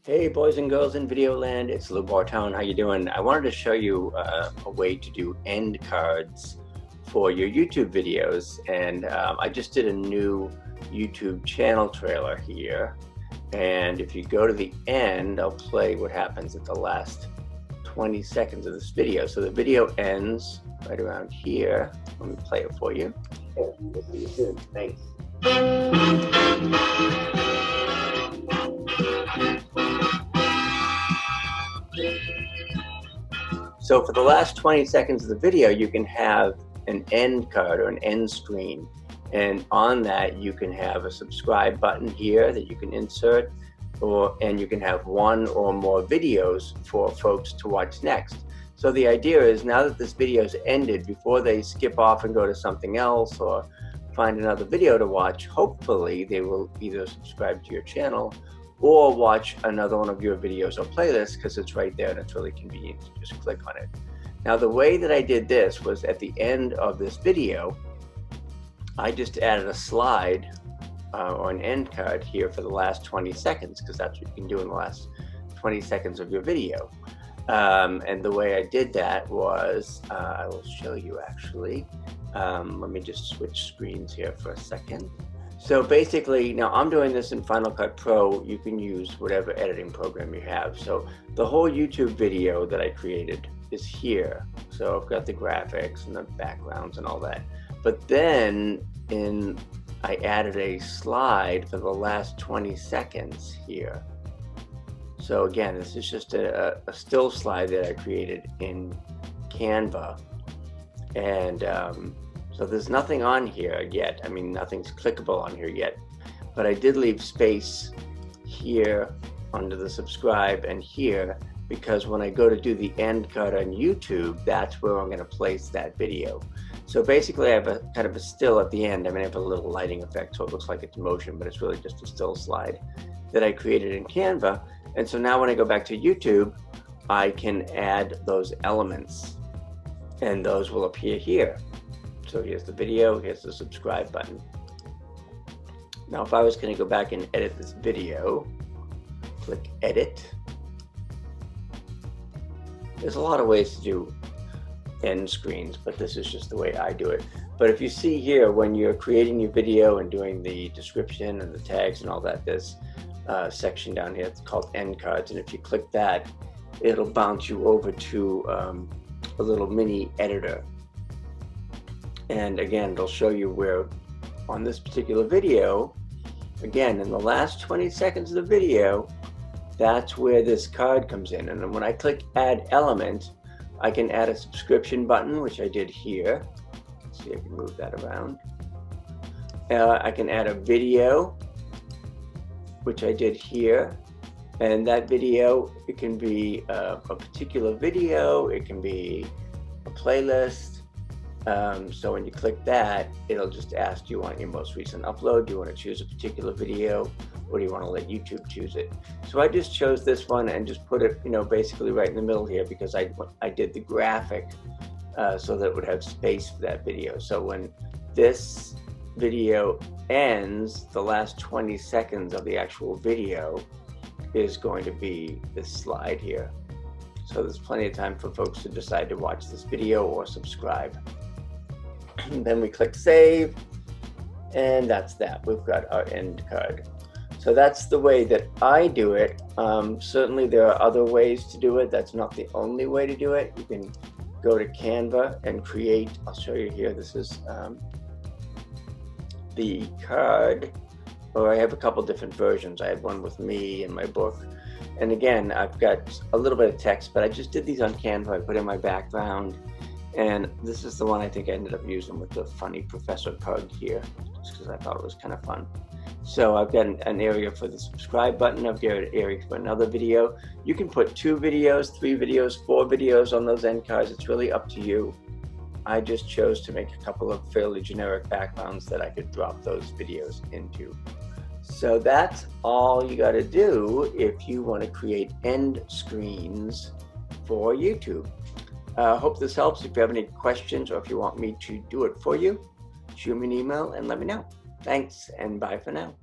Hey boys and girls in video land, it's Bortone. How you doing? I wanted to show you a way to do end cards for your YouTube videos, and I just did a new YouTube channel trailer here, and if you go to the end, I'll play what happens at the last 20 seconds of this video. So the video ends right around here. Let me play it for you. Okay, we'll see you soon. Thanks. So for the last 20 seconds of the video, you can have an end card or an end screen. And on that, you can have a subscribe button here that you can insert, and you can have one or more videos for folks to watch next. So the idea is, now that this video is ended, before they skip off and go to something else or find another video to watch, hopefully they will either subscribe to your channel or watch another one of your videos or playlists, because it's right there and it's really convenient to just click on it. Now, the way that I did this was at the end of this video, I just added a slide or an end card here for the last 20 seconds, because that's what you can do in the last 20 seconds of your video. And the way I did that was, I will show you actually. Let me just switch screens here for a second. So basically, now I'm doing this in Final Cut Pro. You can use whatever editing program you have. So the whole YouTube video that I created is here. So I've got the graphics and the backgrounds and all that. But then I added a slide for the last 20 seconds here. So again, this is just a still slide that I created in Canva. And so there's nothing on here yet. I mean, nothing's clickable on here yet, but I did leave space here under the subscribe and here, because when I go to do the end card on YouTube, that's where I'm going to place that video. So basically I have a kind of a still at the end. I mean, I have a little lighting effect so it looks like it's motion, but it's really just a still slide that I created in Canva. And so now when I go back to YouTube, I can add those elements and those will appear here. So here's the video, here's the subscribe button. Now if I was going to go back and edit this video, click edit. There's a lot of ways to do end screens, but this is just the way I do it. But if you see here, when you're creating your video and doing the description and the tags and all that, this section down here, it's called end cards. And if you click that, it'll bounce you over to a little mini editor. And again, it'll show you where on this particular video, again, in the last 20 seconds of the video, that's where this card comes in. And then when I click add element, I can add a subscription button, which I did here. Let's see, I can move that around. I can add a video, which I did here. And that video, it can be a particular video, it can be a playlist. So when you click that, it'll just ask, do you want your most recent upload? Do you want to choose a particular video? Or do you want to let YouTube choose it? So I just chose this one and just put it, basically right in the middle here, because I did the graphic so that it would have space for that video. So when this video ends, the last 20 seconds of the actual video is going to be this slide here. So there's plenty of time for folks to decide to watch this video or subscribe. Then we click save, and that's that. We've got our end card. So that's the way that I do it. Certainly there are other ways to do it. That's not the only way to do it. You can go to Canva and create, I'll show you here, this is the card, or I have a couple different versions. I have one with me in my book. And again, I've got a little bit of text, but I just did these on Canva. I put in my background, and this is the one I think I ended up using with the funny Professor Pug here, just because I thought it was kind of fun. So I've got an area for the subscribe button. I've got an area for another video. You can put 2 videos, 3 videos, 4 videos on those end cards. It's really up to you. I just chose to make a couple of fairly generic backgrounds that I could drop those videos into. So that's all you got to do if you want to create end screens for YouTube. Hope this helps. If you have any questions or if you want me to do it for you, shoot me an email and let me know. Thanks, and bye for now.